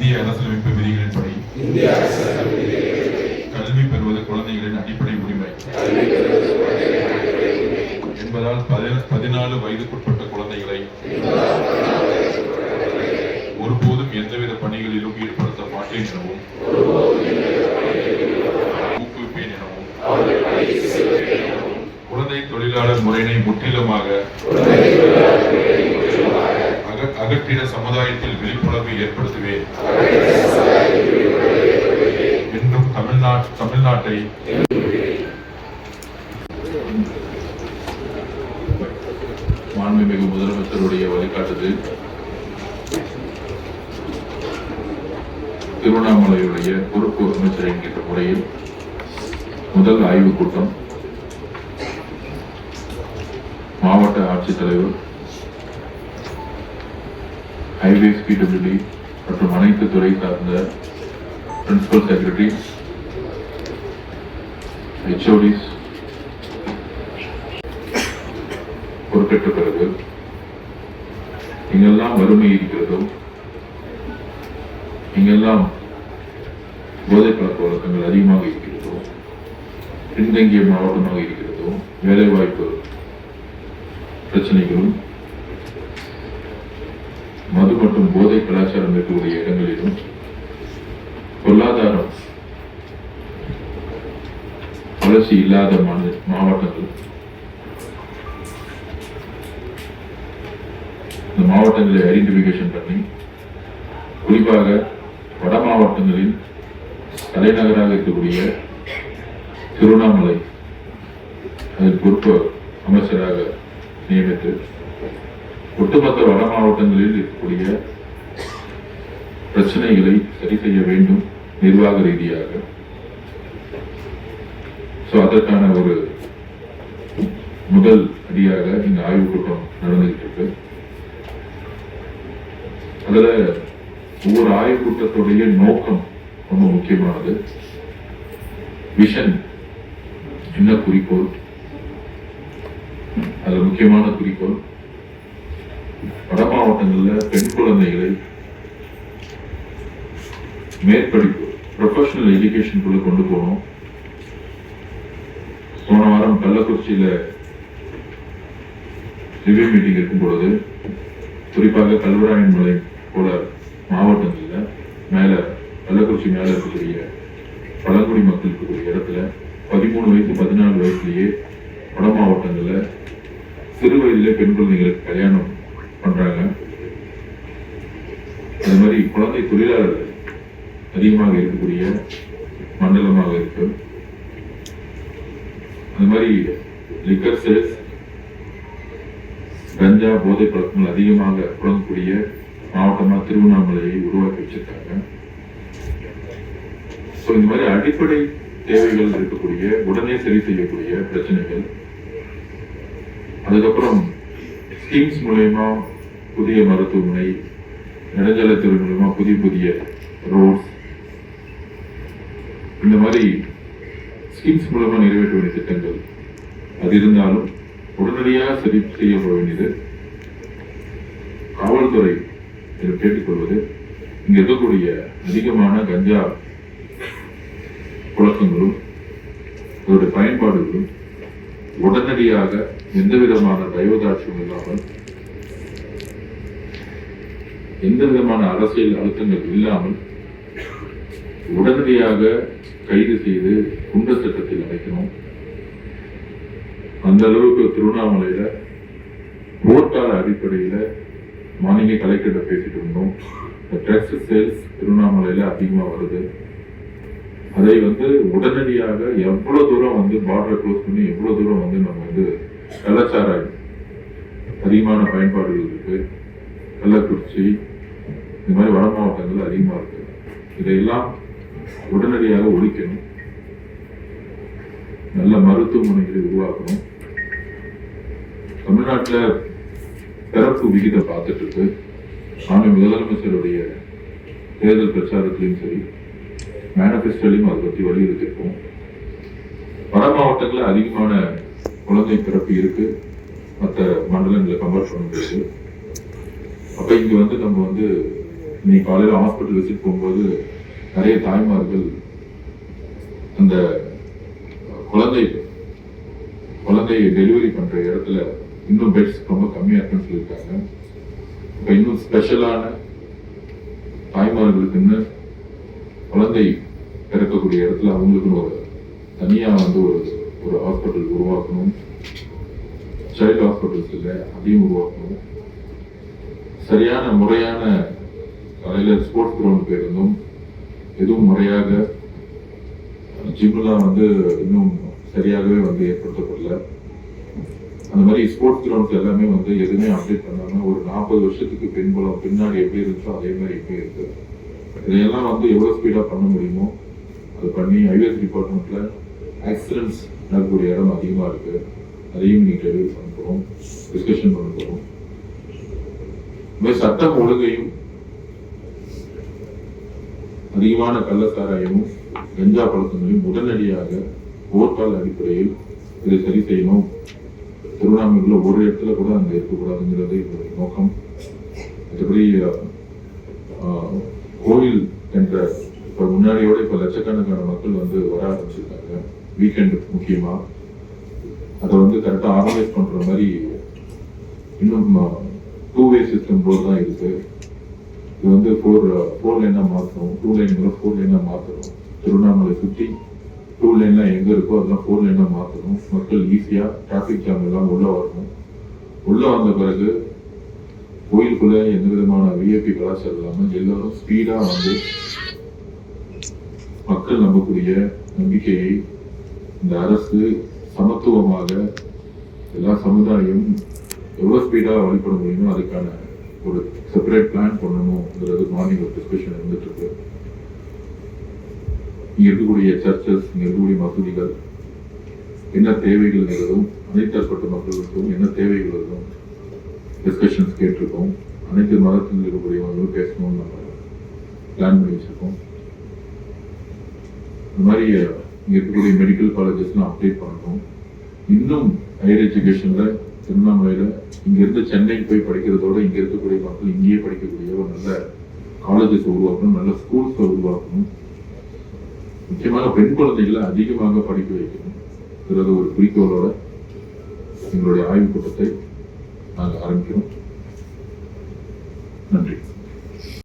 இந்திய அரசியலமைப்பு விதிகளின்படி கல்வி பெறுவது குழந்தைகளின் அடிப்படை உரிமை என்பதால் 14 வயதுக்குட்பட்ட குழந்தைகளை ஒருபோதும் எந்தவித பணிகளிலும் ஈடுபடுத்த மாட்டேன் எனவும் ஊக்குவிப்பேன் எனவும் குழந்தை தொழிலாளர் முறையினை முற்றிலுமாக அகற்றிட சமுதாயத்தில் விழிப்புணர்வை ஏற்படுத்துவேன் என்றும் தமிழ்நாட்டை மாண்புமிகு முதலமைச்சருடைய வழிகாட்டுதல் திருவண்ணாமலையுடைய பொறுப்பு அமைச்சர் என்கின்ற முறையில் முதல் ஆய்வுக் கூட்டம் மாவட்ட ஆட்சித்தலைவர், ஹைவேஸ், பிடபிள்யூடி மற்றும் அனைத்து துறை சார்ந்த பிரின்சிபல் செக்ரட்டரிஸ், HODs பொறுப்பேற்ற பிறகு இங்கெல்லாம் வறுமை இருக்கிறதோ, இங்கெல்லாம் போதை பழக்க வழக்கங்கள் அதிகமாக இருக்கிறதோ, பின்தங்கிய மாவட்டமாக இருக்கிறதோ, வேலைவாய்ப்பு பிரச்சனைகளும் மது மற்றும் போதை கலாச்சாரம் இருக்கக்கூடிய இடங்களிலும் பொருளாதாரம் வளர்ச்சி இல்லாத மாவட்டங்கள், இந்த மாவட்டங்களை ஐடென்டிபிகேஷன் பண்ணி குறிப்பாக வட மாவட்டங்களில் தலைநகராக இருக்கக்கூடிய திருவண்ணாமலை அதில் பொறுப்பு அமைச்சராக நியமித்து ஒட்டுமொத்த வட மாவட்டங்களில் இருக்கக்கூடிய பிரச்சனைகளை சரி செய்ய வேண்டும் நிர்வாக ரீதியாக. அதற்கான ஒரு முதல் அடியாக இந்த ஆய்வுக் கூட்டம் நடந்துகிட்டு இருக்கு. அதுல ஒவ்வொரு ஆய்வுக் கூட்டத்துடைய நோக்கம் ரொம்ப முக்கியமானது. விஷன் என்ன குறிக்கோள், அது முக்கியமான குறிக்கோள் வட மாவட்டங்கள்ல பெண் குழந்தைகளை மேற்படிப்பு ப்ரொஃபஷனல் எஜுகேஷனுக்குள்ள கொண்டு போகணும். போன வாரம் கள்ளக்குறிச்சியில ரிவ்யூ மீட்டிங் இருக்கும் பொழுது குறிப்பாக கல்வராயன் மலை போல மாவட்டங்கள்ல மேல கள்ளக்குறிச்சி மேல இருக்கக்கூடிய பழங்குடி மக்கள் இருக்கக்கூடிய இடத்துல 13 வயசு 14 வயசுலயே வட மாவட்டங்கள்ல சிறு வயதிலே பெண் குழந்தைகளுக்கு கல்யாணம் பண்றாங்க. அது மாதிரி குழந்தை தொழிலாளர்கள் அதிகமாக இருக்கக்கூடிய மண்டலமாக இருக்கு. அந்த மாதிரி லிக்கர் சேல்ஸ், கஞ்சா, போதை பழக்கங்கள் அதிகமாக புழங்கக்கூடிய மாவட்டமா திருவண்ணாமலையை உருவாக்கி வச்சிருக்காங்க. இந்த மாதிரி அடிப்படை தேவைகள் இருக்கக்கூடிய உடனே சரி செய்யக்கூடிய பிரச்சனைகள், அதுக்கப்புறம் ஸ்கீம்ஸ் மூலயமா புதிய மருத்துவமனை, நெடுஞ்சாலைத்துறை மூலமா புதிய ரோட்ஸ், இந்த மாதிரி ஸ்கீம்ஸ் மூலமா நிறைவேற்ற வேண்டிய திட்டங்கள் அது இருந்தாலும் உடனடியாக சரி செய்யப்பட வேண்டியது. காவல்துறை கேட்டுக்கொள்வது, இங்க இருக்கக்கூடிய அதிகமான கஞ்சா புழக்கங்களும் அதோடைய பயன்பாடுகளும் உடனடியாக எந்த விதமான தயவுதாட்சியும் இல்லாமல், எந்த விதமான அரசியல் அழுத்தங்கள் இல்லாமல் உடனடியாக கைது செய்து குண்டர் சட்டத்தில் அடைக்கணும். அந்த அளவுக்கு திருவண்ணாமலையில போர்க்கால அடிப்படையில மார்னிங்கே கலெக்டர் பேசிட்டு இருந்தோம். ட்ரக்ஸ் சேல்ஸ் திருவண்ணாமலையில அதிகமா வருது. அதை உடனடியாக எவ்வளவு தூரம் பார்டரை க்ளோஸ் பண்ணி எவ்வளவு தூரம் நம்ம கலாச்சார அதிகமான பயன்பாடுகள் இருக்கு. கள்ளக்குறிச்சி இந்த மாதிரி வட மாவட்டங்கள் அதிகமா இருக்கு. இதையெல்லாம் உடனடியாக ஒழிக்கணும். நல்ல மருத்துவமனைகளை உருவாக்கணும். தமிழ்நாட்டில் பிறப்பு விகிதம் பார்த்துட்டு இருக்கு. நாம முதலமைச்சருடைய தேர்தல் பிரச்சாரத்திலையும் சரி, மேனிஃபெஸ்டோலையும் அதை பற்றி வலியுறுத்திருக்கோம். வட மாவட்டங்களில் அதிகமான குழந்தை பிறப்பு இருக்கு, மற்ற மண்டலங்களை கம்பேர் பண்ண முடியாது. அப்ப இங்க நம்ம இன்னைக்கு காலையில் ஹாஸ்பிட்டல் விசிட் போகும்போது நிறைய தாய்மார்கள் அந்த குழந்தையை டெலிவரி பண்ற இடத்துல இன்னும் பெட்ஸ் ரொம்ப கம்மியா இருக்குன்னு சொல்லியிருக்காங்க. இப்ப இன்னும் ஸ்பெஷலான தாய்மார்களுக்குன்னு குழந்தை பிறக்கக்கூடிய இடத்துல அவங்களுக்குன்னு ஒரு தனியா வந்து ஒரு ஹாஸ்பிட்டல் உருவாக்கணும். சைல்டு ஹாஸ்பிட்டல்ஸ் இல்லை, அதையும் உருவாக்கணும். சரியான முறையான காலையில் ஸ்போர்ட்ஸ் கிரவுண்ட் போயிருந்தும் எதுவும் முறையாக ஜிம்லாம் வந்து இன்னும் சரியாகவே வந்து ஏற்படுத்தப்படல. அந்த மாதிரி ஸ்போர்ட்ஸ் கிரவுண்ட்ஸ் எல்லாமே வந்து எதுவுமே அப்டேட் பண்ணாம ஒரு 40 வருஷத்துக்கு பின்னாடி எப்படி இருந்துச்சோ அதே மாதிரி எப்படி இருக்கு. இதையெல்லாம் வந்து எவ்வளவு ஸ்பீடா பண்ண முடியுமோ அது பண்ணி ஐவேஸ் டிபார்ட்மெண்ட்ல ஆக்சிடென்ட்ஸ் நடக்கக்கூடிய இடம் அதிகமா இருக்கு, அதையும் இன்னைக்கு ரெவியூ பண்ண போறோம், டிஸ்கஷன் பண்ண போறோம். சட்டம் ஒழுங்கையும் அதிகமான கள்ளச்சாராயமும் கஞ்சா பழக்கங்களையும் உடனடியாக போர்க்கால அடிப்படையில் இதை சரி செய்யணும். திருவண்ணாமலையில் ஒரு இடத்துல கூட அங்க இருக்கக்கூடாதுங்கிறது என்னுடைய நோக்கம். மற்றபடி கோயில் என்ற இப்ப முன்னாடியோட இப்ப லட்சக்கணக்கான மக்கள் வந்து வர ஆரம்பிச்சிருக்காங்க. வீக்கெண்ட் முக்கியமா அதை வந்து கரெக்டா ஆர்கனைஸ் பண்ற மாதிரி இன்னும் 2-way சிஸ்டம் போல் தான் இருக்கு. இது வந்து 4 லைனா மாற்றணும், 2 லைன்களை 4 லைனா மாற்றணும். திருவண்ணாமலை சுற்றி 2 லைன்லாம் எங்க இருக்கோ அதெல்லாம் 4 லைனா மாற்றணும். மக்கள் ஈஸியா டிராபிக் ஜாம் எல்லாம் உள்ள வரணும். உள்ள வந்த பிறகு கோயிலுக்குள்ள எந்த விதமான விஐபி கலாச்சாரம் இல்லாம எல்லாரும் ஸ்பீடா வந்து மக்கள் நம்பக்கூடிய நம்பிக்கையை இந்த அரசு சமத்துவமாக எல்லா சமுதாயம் எவ்வளவு ஸ்பீடா வழிபட முடியுமோ அதுக்கான ஒரு செப்பரேட் பிளான் பண்ணணும்ங்கிறது மார்னிங் ஒரு டிஸ்கஷன் இருந்துட்டு இருக்கு. இங்க இருக்கக்கூடிய சர்ச்சஸ், இங்க இருக்கக்கூடிய மசூதிகள் என்ன தேவைகள் இருக்கிறதும் அனைத்து தரப்பட்ட மக்களுக்கும் என்ன தேவைகள் இருக்கும் டிஸ்கஷன்ஸ் கேட்டிருக்கோம். அனைத்து மதத்தில் இருக்கக்கூடியவங்களும் பேசணும்னு நம்ம பிளான் பண்ணி வச்சிருக்கோம். இந்த மாதிரி இங்க இருக்கக்கூடிய மெடிக்கல் காலேஜஸ்லாம் அப்டேட் பண்ணணும். இன்னும் ஹையர் எஜுகேஷன்ல திருவண்ணாமலையில இங்க இருந்து சென்னைக்கு போய் படிக்கிறதோட இங்க இருக்கக்கூடிய மக்கள் இங்கேயே படிக்கக்கூடிய ஒரு நல்ல காலேஜஸ் உருவாக்கணும், நல்ல ஸ்கூல்ஸ் உருவாக்கணும். முக்கியமாக பெண் குழந்தைகளை அதிகமாக படிக்க வைக்கணும் ஒரு குறிக்கோளோட எங்களுடைய ஆய்வுக் கூட்டத்தை நாங்கள் ஆரம்பிக்கிறோம். நன்றி.